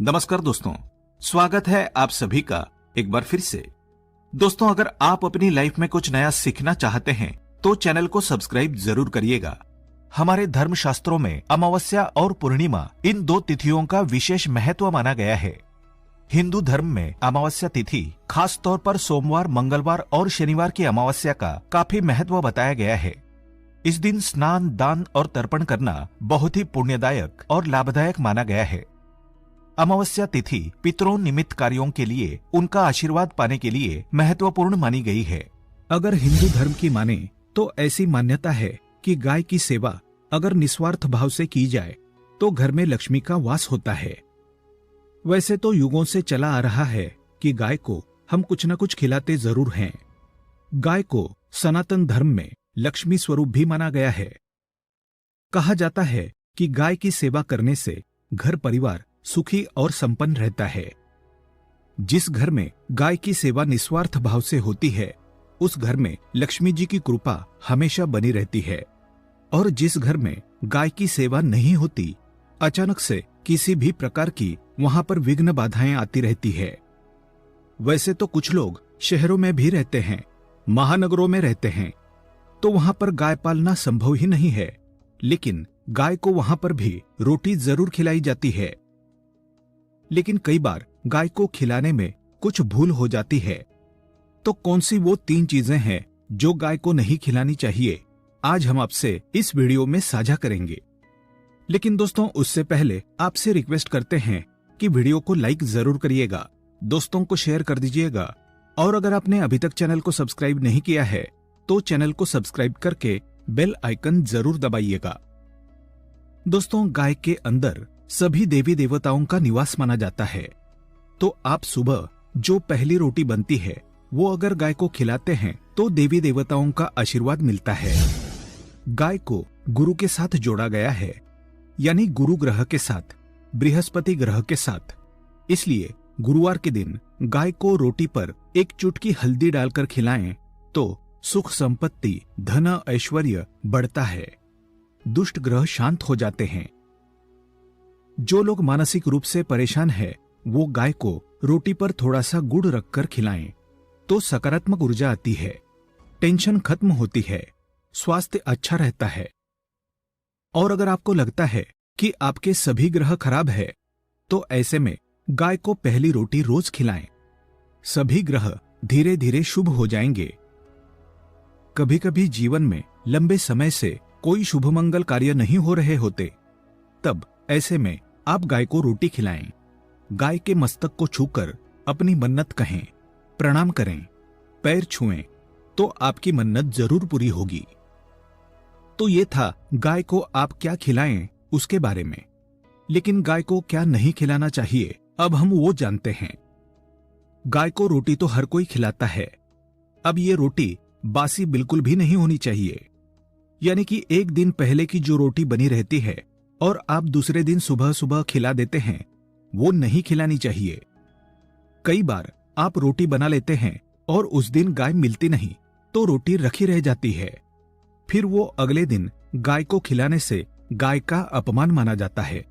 नमस्कार दोस्तों, स्वागत है आप सभी का एक बार फिर से। दोस्तों, अगर आप अपनी लाइफ में कुछ नया सीखना चाहते हैं तो चैनल को सब्सक्राइब जरूर करिएगा। हमारे धर्म शास्त्रों में अमावस्या और पूर्णिमा इन दो तिथियों का विशेष महत्व माना गया है। हिंदू धर्म में अमावस्या तिथि खास तौर पर सोमवार, मंगलवार और शनिवार की अमावस्या का काफी महत्व बताया गया है। इस दिन स्नान, दान और तर्पण करना बहुत ही पुण्यदायक और लाभदायक माना गया है। अमावस्या तिथि पितरों निमित्त कार्यों के लिए उनका आशीर्वाद पाने के लिए महत्वपूर्ण मानी गई है। अगर हिंदू धर्म की माने तो ऐसी मान्यता है कि गाय की सेवा अगर निस्वार्थ भाव से की जाए तो घर में लक्ष्मी का वास होता है। वैसे तो युगों से चला आ रहा है कि गाय को हम कुछ न कुछ खिलाते जरूर हैं। गाय को सनातन धर्म में लक्ष्मी स्वरूप भी माना गया है। कहा जाता है कि गाय की सेवा करने से घर परिवार सुखी और संपन्न रहता है। जिस घर में गाय की सेवा निस्वार्थ भाव से होती है उस घर में लक्ष्मी जी की कृपा हमेशा बनी रहती है, और जिस घर में गाय की सेवा नहीं होती अचानक से किसी भी प्रकार की वहां पर विघ्न बाधाएं आती रहती है। वैसे तो कुछ लोग शहरों में भी रहते हैं, महानगरों में रहते हैं, तो वहां पर गाय पालना संभव ही नहीं है, लेकिन गाय को वहां पर भी रोटी जरूर खिलाई जाती है। लेकिन कई बार गाय को खिलाने में कुछ भूल हो जाती है। तो कौन सी वो 3 चीजें हैं जो गाय को नहीं खिलानी चाहिए, आज हम आपसे इस वीडियो में साझा करेंगे। लेकिन दोस्तों, उससे पहले आपसे रिक्वेस्ट करते हैं कि वीडियो को लाइक जरूर करिएगा, दोस्तों को शेयर कर दीजिएगा, और अगर आपने अभी तक चैनल को सब्सक्राइब नहीं किया है तो चैनल को सब्सक्राइब करके बेल आइकन जरूर दबाइएगा। दोस्तों, गाय के अंदर सभी देवी देवताओं का निवास माना जाता है। तो आप सुबह जो पहली रोटी बनती है वो अगर गाय को खिलाते हैं तो देवी देवताओं का आशीर्वाद मिलता है। गाय को गुरु के साथ जोड़ा गया है, यानी गुरु ग्रह के साथ, बृहस्पति ग्रह के साथ। इसलिए गुरुवार के दिन गाय को रोटी पर एक चुटकी हल्दी डालकर खिलाएं तो सुख संपत्ति, धन, ऐश्वर्य बढ़ता है, दुष्ट ग्रह शांत हो जाते हैं। जो लोग मानसिक रूप से परेशान है वो गाय को रोटी पर थोड़ा सा गुड़ रखकर खिलाएं तो सकारात्मक ऊर्जा आती है, टेंशन खत्म होती है, स्वास्थ्य अच्छा रहता है। और अगर आपको लगता है कि आपके सभी ग्रह खराब है तो ऐसे में गाय को पहली रोटी रोज खिलाएं, सभी ग्रह धीरे धीरे शुभ हो जाएंगे। कभी कभी जीवन में लंबे समय से कोई शुभ मंगल कार्य नहीं हो रहे होते, तब ऐसे में आप गाय को रोटी खिलाएं, गाय के मस्तक को छूकर अपनी मन्नत कहें, प्रणाम करें, पैर छुएं तो आपकी मन्नत जरूर पूरी होगी। तो ये था गाय को आप क्या खिलाएं उसके बारे में। लेकिन गाय को क्या नहीं खिलाना चाहिए, अब हम वो जानते हैं। गाय को रोटी तो हर कोई खिलाता है। अब ये रोटी बासी बिल्कुल भी नहीं होनी चाहिए, यानी कि एक दिन पहले की जो रोटी बनी रहती है और आप दूसरे दिन सुबह सुबह खिला देते हैं, वो नहीं खिलानी चाहिए। कई बार आप रोटी बना लेते हैं और उस दिन गाय मिलती नहीं तो रोटी रखी रह जाती है, फिर वो अगले दिन गाय को खिलाने से गाय का अपमान माना जाता है,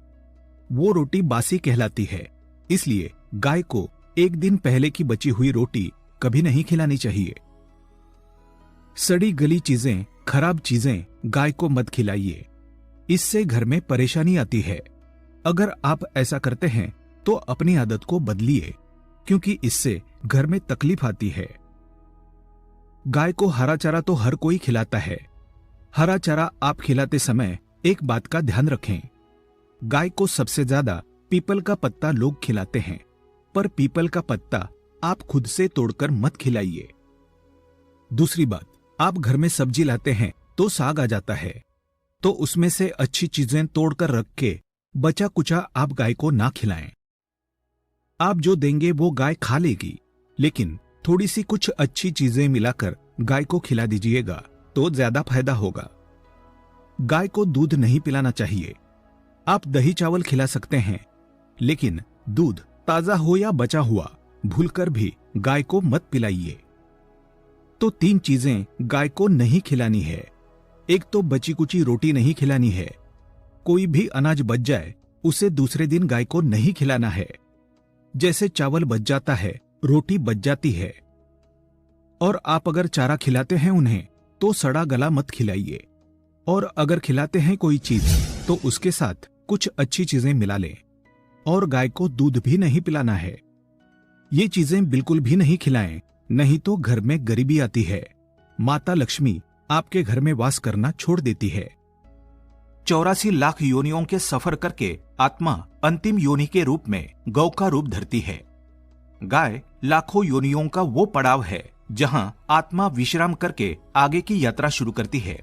वो रोटी बासी कहलाती है। इसलिए गाय को एक दिन पहले की बची हुई रोटी कभी नहीं खिलानी चाहिए। सड़ी गली चीजें, खराब चीजें गाय को मत खिलाइए, इससे घर में परेशानी आती है। अगर आप ऐसा करते हैं तो अपनी आदत को बदलिए, क्योंकि इससे घर में तकलीफ आती है। गाय को हरा चारा तो हर कोई खिलाता है। हरा चारा आप खिलाते समय एक बात का ध्यान रखें, गाय को सबसे ज्यादा पीपल का पत्ता लोग खिलाते हैं, पर पीपल का पत्ता आप खुद से तोड़कर मत खिलाइए। दूसरी बात, आप घर में सब्जी लाते हैं तो साग आ जाता है, तो उसमें से अच्छी चीजें तोड़कर रख के बचा कुचा आप गाय को ना खिलाएं। आप जो देंगे वो गाय खा लेगी, लेकिन थोड़ी सी कुछ अच्छी चीजें मिलाकर गाय को खिला दीजिएगा तो ज्यादा फायदा होगा। गाय को दूध नहीं पिलाना चाहिए। आप दही चावल खिला सकते हैं, लेकिन दूध ताजा हो या बचा हुआ भूलकर भी गाय को मत पिलाइए। तो 3 चीजें गाय को नहीं खिलानी है। एक तो बची कुची रोटी नहीं खिलानी है। कोई भी अनाज बच जाए उसे दूसरे दिन गाय को नहीं खिलाना है। जैसे चावल बच जाता है, रोटी बच जाती है। और आप अगर चारा खिलाते हैं उन्हें तो सड़ा गला मत खिलाइए। और अगर खिलाते हैं कोई चीज तो उसके साथ कुछ अच्छी चीजें मिला लें। और गाय को दूध भी नहीं पिलाना है। ये चीजें बिल्कुल भी नहीं खिलाएं, नहीं तो घर में गरीबी आती है। माता लक्ष्मी आपके घर में वास करना छोड़ देती है। 84 लाख योनियों के सफर करके आत्मा अंतिम योनि के रूप में गौ का रूप धरती है। गाय लाखों योनियों का वो पड़ाव है जहां आत्मा विश्राम करके आगे की यात्रा शुरू करती है।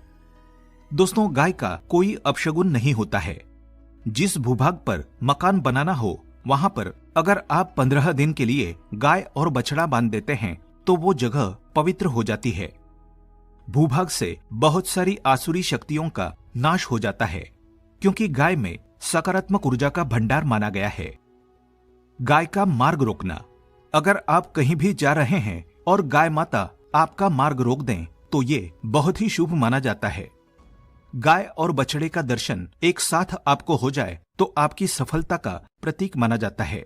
दोस्तों, गाय का कोई अपशगुन नहीं होता है। जिस भूभाग पर मकान बनाना हो वहां पर अगर आप 15 दिन के लिए गाय और बछड़ा बांध देते हैं तो वो जगह पवित्र हो जाती है। भूभाग से बहुत सारी आसुरी शक्तियों का नाश हो जाता है, क्योंकि गाय में सकारात्मक ऊर्जा का भंडार माना गया है। गाय का मार्ग रोकना। अगर आप कहीं भी जा रहे हैं और गाय माता आपका मार्ग रोक दें तो ये बहुत ही शुभ माना जाता है। गाय और बछड़े का दर्शन एक साथ आपको हो जाए तो आपकी सफलता का प्रतीक माना जाता है।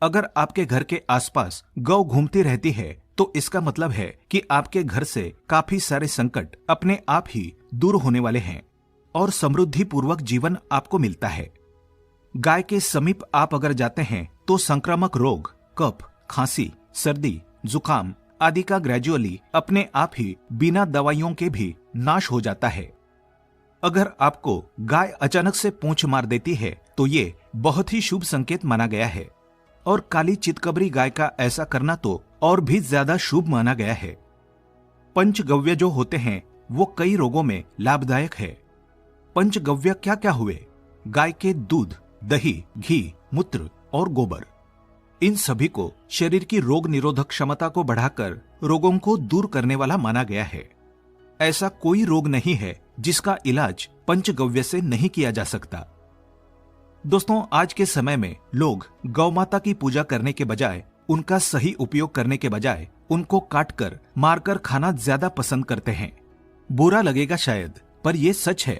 अगर आपके घर के आसपास गौ घूमती रहती है तो इसका मतलब है कि आपके घर से काफी सारे संकट अपने आप ही दूर होने वाले हैं और समृद्धि पूर्वक जीवन आपको मिलता है। गाय के समीप आप अगर जाते हैं तो संक्रामक रोग, कफ, खांसी, सर्दी, जुकाम आदि का ग्रेजुअली अपने आप ही बिना दवाइयों के भी नाश हो जाता है। अगर आपको गाय अचानक से पूंछ मार देती है तो ये बहुत ही शुभ संकेत माना गया है और काली चितकबरी गाय का ऐसा करना तो और भी ज्यादा शुभ माना गया है। पंचगव्य जो होते हैं वो कई रोगों में लाभदायक है। पंचगव्य क्या क्या हुए? गाय के दूध, दही, घी, मूत्र और गोबर। इन सभी को शरीर की रोग निरोधक क्षमता को बढ़ाकर रोगों को दूर करने वाला माना गया है। ऐसा कोई रोग नहीं है जिसका इलाज पंचगव्य से नहीं किया जा सकता। दोस्तों, आज के समय में लोग गौ माता की पूजा करने के बजाय, उनका सही उपयोग करने के बजाय उनको काटकर मारकर खाना ज्यादा पसंद करते हैं। बुरा लगेगा शायद, पर यह सच है।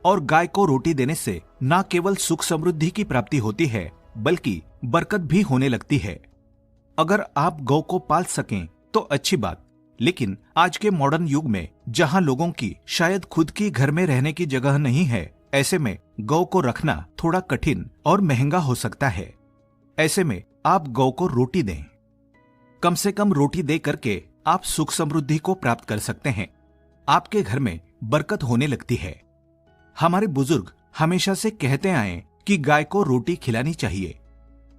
और गाय को रोटी देने से न केवल सुख समृद्धि की प्राप्ति होती है बल्कि बरकत भी होने लगती है। अगर आप गौ को पाल सकें तो अच्छी बात, लेकिन आज के मॉडर्न युग में जहां लोगों की शायद खुद की घर में रहने की जगह नहीं है, ऐसे में गौ को रखना थोड़ा कठिन और महंगा हो सकता है। ऐसे में आप गौ को रोटी दें। कम से कम रोटी दे करके आप सुख समृद्धि को प्राप्त कर सकते हैं। आपके घर में बरकत होने लगती है। हमारे बुजुर्ग हमेशा से कहते आए कि गाय को रोटी खिलानी चाहिए,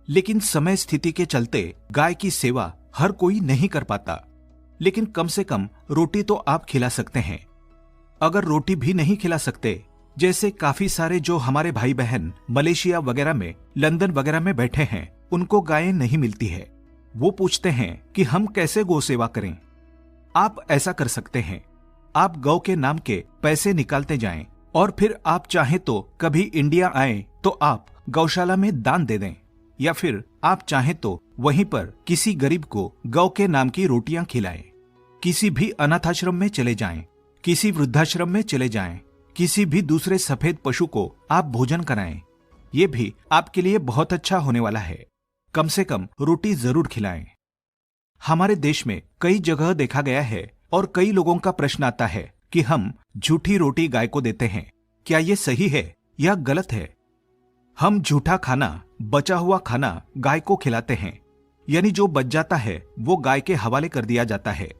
लेकिन समय स्थिति के चलते गाय की सेवा हर कोई नहीं कर पाता। लेकिन कम से कम रोटी तो आप खिला सकते हैं। अगर रोटी भी नहीं खिला सकते, जैसे काफी सारे जो हमारे भाई बहन मलेशिया वगैरह में, लंदन वगैरह में बैठे हैं, उनको गायें नहीं मिलती है। वो पूछते हैं कि हम कैसे गौ सेवा करें। आप ऐसा कर सकते हैं, आप गौ के नाम के पैसे निकालते जाएं और फिर आप चाहें तो कभी इंडिया आए तो आप गौशाला में दान दे दें, या फिर आप चाहें तो वहीं पर किसी गरीब को गौ के नाम की रोटियां खिलाएं। किसी भी अनाथाश्रम में चले जाएं, किसी वृद्धाश्रम में चले जाएं, किसी भी दूसरे सफेद पशु को आप भोजन कराएं। ये भी आपके लिए बहुत अच्छा होने वाला है। कम से कम रोटी जरूर खिलाएं। हमारे देश में कई जगह देखा गया है और कई लोगों का प्रश्न आता है कि हम झूठी रोटी गाय को देते हैं। क्या ये सही है या गलत है? हम झूठा खाना, बचा हुआ खाना गाय को खिलाते हैं, यानी जो बच जाता है वो गाय के हवाले कर दिया जाता है।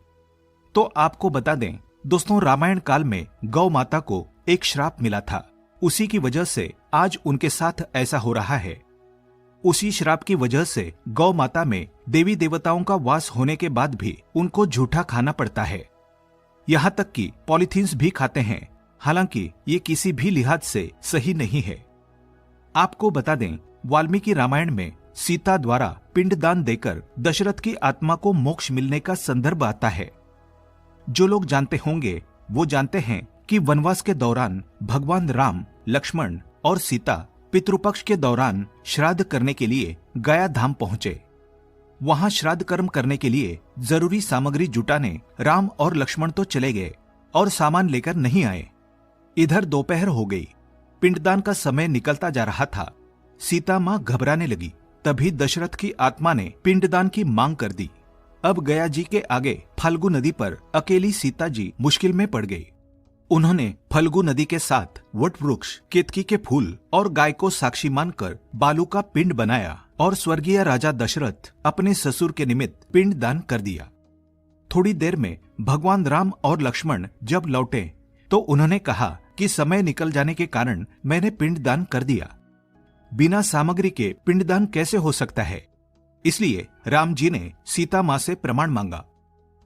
तो आपको बता दें दोस्तों, रामायण काल में गौ माता को एक श्राप मिला था। उसी की वजह से आज उनके साथ ऐसा हो रहा है। उसी श्राप की वजह से गौ माता में देवी देवताओं का वास होने के बाद भी उनको झूठा खाना पड़ता है। यहाँ तक कि पॉलीथीन्स भी खाते हैं, हालांकि ये किसी भी लिहाज से सही नहीं है। आपको बता दें, वाल्मीकि रामायण में सीता द्वारा पिंडदान देकर दशरथ की आत्मा को मोक्ष मिलने का संदर्भ आता है। जो लोग जानते होंगे वो जानते हैं कि वनवास के दौरान भगवान राम, लक्ष्मण और सीता पितृपक्ष के दौरान श्राद्ध करने के लिए गया धाम पहुंचे। वहां श्राद्ध कर्म करने के लिए जरूरी सामग्री जुटाने राम और लक्ष्मण तो चले गए और सामान लेकर नहीं आए। इधर दोपहर हो गई। पिंडदान का समय निकलता जा रहा था। सीता माँ घबराने लगी। तभी दशरथ की आत्मा ने पिंडदान की मांग कर दी। अब गया जी के आगे फल्गु नदी पर अकेली सीता जी मुश्किल में पड़ गई। उन्होंने फल्गु नदी के साथ वट वृक्ष, केतकी के फूल और गाय को साक्षी मानकर बालू का पिंड बनाया और स्वर्गीय राजा दशरथ अपने ससुर के निमित्त पिंड दान कर दिया। थोड़ी देर में भगवान राम और लक्ष्मण जब लौटे तो उन्होंने कहा कि समय निकल जाने के कारण मैंने पिंडदान कर दिया। बिना सामग्री के पिंडदान कैसे हो सकता है? इसलिए राम जी ने सीता माँ से प्रमाण मांगा।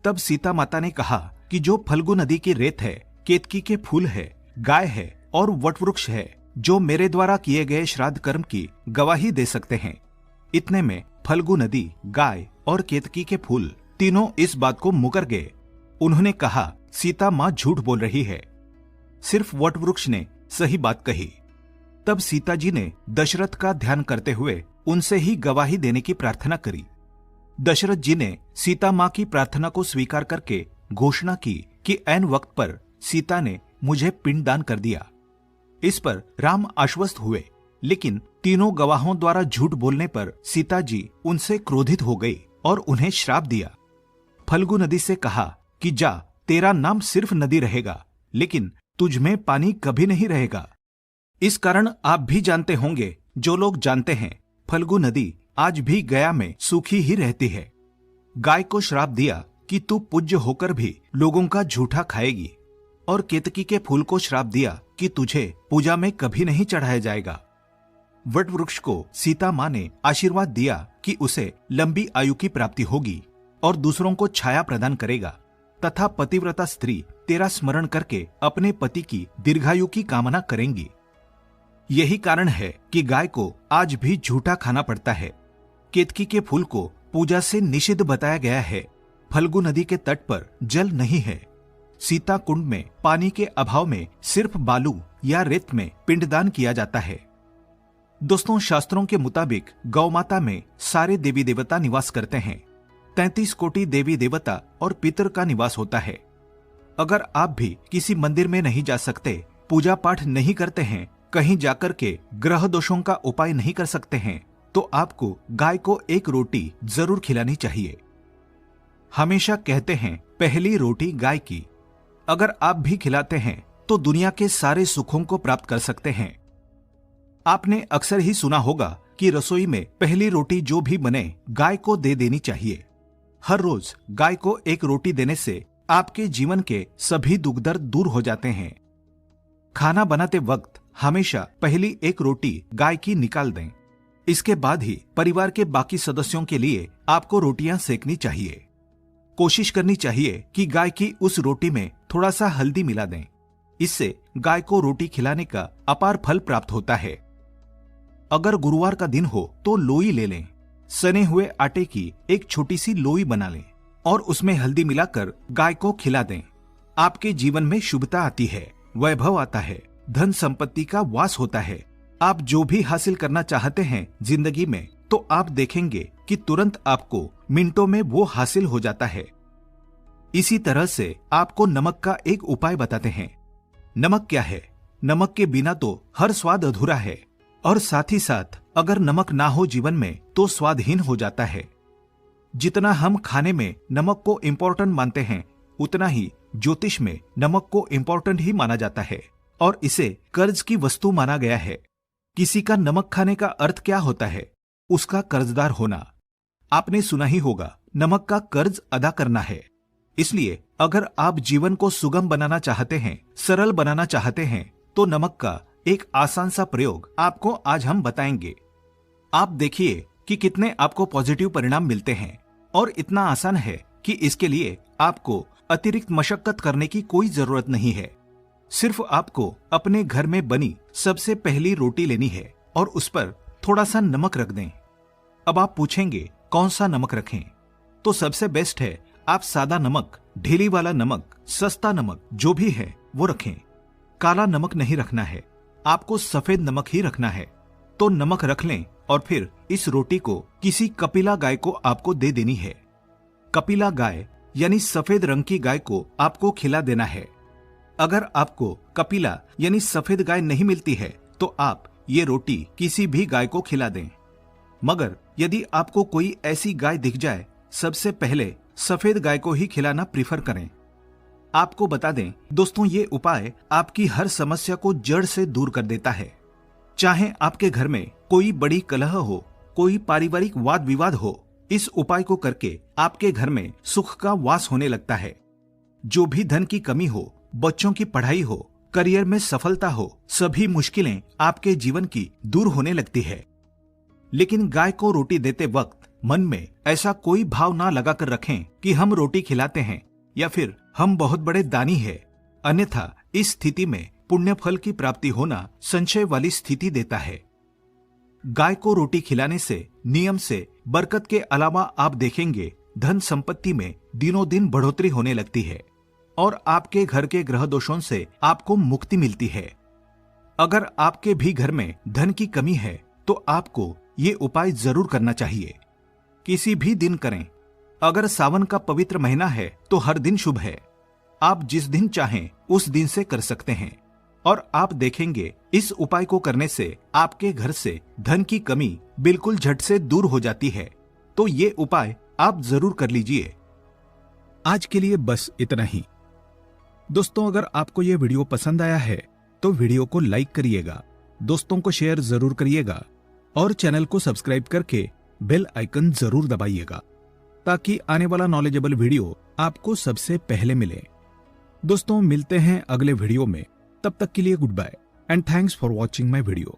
तब सीता माता ने कहा कि जो फल्गु नदी की रेत है, केतकी के फूल है, गाय है और वटवृक्ष है, जो मेरे द्वारा किए गए श्राद्ध कर्म की गवाही दे सकते हैं। इतने में फल्गु नदी, गाय और केतकी के फूल तीनों इस बात को मुकर गए। उन्होंने कहा, सीता माँ झूठ बोल रही है, सिर्फ वटवृक्ष ने सही बात कही। तब सीता जी ने दशरथ का ध्यान करते हुए उनसे ही गवाही देने की प्रार्थना करी। दशरथ जी ने सीता माँ की प्रार्थना को स्वीकार करके घोषणा की कि ऐन वक्त पर सीता ने मुझे पिंडदान कर दिया। इस पर राम आश्वस्त हुए, लेकिन तीनों गवाहों द्वारा झूठ बोलने पर सीता जी उनसे क्रोधित हो गई और उन्हें श्राप दिया। फल्गु नदी से कहा कि जा, तेरा नाम सिर्फ नदी रहेगा, लेकिन तुझ में पानी कभी नहीं रहेगा। इस कारण आप भी जानते होंगे, जो लोग जानते हैं, फल्गु नदी आज भी गया में सूखी ही रहती है। गाय को श्राप दिया कि तू पूज्य होकर भी लोगों का झूठा खाएगी, और केतकी के फूल को श्राप दिया कि तुझे पूजा में कभी नहीं चढ़ाया जाएगा। वट वृक्ष को सीता माँ ने आशीर्वाद दिया कि उसे लंबी आयु की प्राप्ति होगी और दूसरों को छाया प्रदान करेगा, तथा पतिव्रता स्त्री तेरा स्मरण करके अपने पति की दीर्घायु की कामना करेंगी। यही कारण है कि गाय को आज भी झूठा खाना पड़ता है। केतकी के फूल को पूजा से निषिद्ध बताया गया है। फल्गु नदी के तट पर जल नहीं है। सीता कुंड में पानी के अभाव में सिर्फ बालू या रेत में पिंडदान किया जाता है। दोस्तों, शास्त्रों के मुताबिक गौ माता में सारे देवी देवता निवास करते हैं। 33 कोटि देवी देवता और पितर का निवास होता है। अगर आप भी किसी मंदिर में नहीं जा सकते, पूजा पाठ नहीं करते हैं, कहीं जाकर के ग्रह दोषों का उपाय नहीं कर सकते हैं, तो आपको गाय को एक रोटी जरूर खिलानी चाहिए। हमेशा कहते हैं, पहली रोटी गाय की। अगर आप भी खिलाते हैं तो दुनिया के सारे सुखों को प्राप्त कर सकते हैं। आपने अक्सर ही सुना होगा कि रसोई में पहली रोटी जो भी बने गाय को दे देनी चाहिए। हर रोज गाय को एक रोटी देने से आपके जीवन के सभी दुख दर्द दूर हो जाते हैं। खाना बनाते वक्त हमेशा पहली एक रोटी गाय की निकाल दें। इसके बाद ही परिवार के बाकी सदस्यों के लिए आपको रोटियां सेकनी चाहिए। कोशिश करनी चाहिए कि गाय की उस रोटी में थोड़ा सा हल्दी मिला दें। इससे गाय को रोटी खिलाने का अपार फल प्राप्त होता है। अगर गुरुवार का दिन हो तो लोई ले लें। सने हुए आटे की एक छोटी सी लोई बना लें और उसमें हल्दी मिलाकर गाय को खिला दें। आपके जीवन में शुभता आती है, वैभव आता है, धन संपत्ति का वास होता है। आप जो भी हासिल करना चाहते हैं जिंदगी में, तो आप देखेंगे कि तुरंत आपको मिनटों में वो हासिल हो जाता है। इसी तरह से आपको नमक का एक उपाय बताते हैं। नमक क्या है? नमक के बिना तो हर स्वाद अधूरा है, और साथ ही साथ अगर नमक ना हो जीवन में तो स्वादहीन हो जाता है। जितना हम खाने में नमक को इम्पोर्टेंट मानते हैं, उतना ही ज्योतिष में नमक को इम्पोर्टेंट ही माना जाता है और इसे कर्ज की वस्तु माना गया है। किसी का नमक खाने का अर्थ क्या होता है? उसका कर्जदार होना। आपने सुना ही होगा, नमक का कर्ज अदा करना है। इसलिए अगर आप जीवन को सुगम बनाना चाहते हैं, सरल बनाना चाहते हैं, तो नमक का एक आसान सा प्रयोग आपको आज हम बताएंगे। आप देखिए कि कितने आपको पॉजिटिव परिणाम मिलते हैं, और इतना आसान है कि इसके लिए आपको अतिरिक्त मशक्कत करने की कोई जरूरत नहीं है। सिर्फ आपको अपने घर में बनी सबसे पहली रोटी लेनी है और उस पर थोड़ा सा नमक रख दें। अब आप पूछेंगे कौन सा नमक रखें? तो सबसे बेस्ट है आप सादा नमक, ढीली वाला नमक, सस्ता नमक जो भी है वो रखें। काला नमक नहीं रखना है, आपको सफेद नमक ही रखना है। तो नमक रख लें और फिर इस रोटी को किसी कपिला गाय को आपको दे देनी है। कपिला गाय यानी सफेद रंग की गाय को आपको खिला देना है। अगर आपको कपिला यानी सफेद गाय नहीं मिलती है तो आप ये रोटी किसी भी गाय को खिला दें। मगर यदि आपको कोई ऐसी गाय दिख जाए, सबसे पहले सफेद गाय को ही खिलाना प्रीफर करें। आपको बता दें दोस्तों, ये उपाय आपकी हर समस्या को जड़ से दूर कर देता है। चाहे आपके घर में कोई बड़ी कलह हो, कोई पारिवारिक वाद विवाद हो, इस उपाय को करके आपके घर में सुख का वास होने लगता है। जो भी धन की कमी हो, बच्चों की पढ़ाई हो, करियर में सफलता हो, सभी मुश्किलें आपके जीवन की दूर होने लगती है। लेकिन गाय को रोटी देते वक्त मन में ऐसा कोई भाव ना लगाकर रखें कि हम रोटी खिलाते हैं या फिर हम बहुत बड़े दानी हैं। अन्यथा इस स्थिति में पुण्य फल की प्राप्ति होना संशय वाली स्थिति देता है। गाय को रोटी खिलाने से नियम से बरकत के अलावा आप देखेंगे धन संपत्ति में दिनों दिन बढ़ोतरी होने लगती है और आपके घर के ग्रह दोषों से आपको मुक्ति मिलती है। अगर आपके भी घर में धन की कमी है तो आपको ये उपाय जरूर करना चाहिए। किसी भी दिन करें। अगर सावन का पवित्र महीना है तो हर दिन शुभ है। आप जिस दिन चाहें उस दिन से कर सकते हैं और आप देखेंगे इस उपाय को करने से आपके घर से धन की कमी बिल्कुल झट से दूर हो जाती है। तो ये उपाय आप जरूर कर लीजिए। आज के लिए बस इतना ही। दोस्तों, अगर आपको ये वीडियो पसंद आया है तो वीडियो को लाइक करिएगा, दोस्तों को शेयर जरूर करिएगा और चैनल को सब्सक्राइब करके बेल आइकन जरूर दबाइएगा ताकि आने वाला नॉलेजेबल वीडियो आपको सबसे पहले मिले। दोस्तों, मिलते हैं अगले वीडियो में। तब तक के लिए goodbye and thanks for watching my video.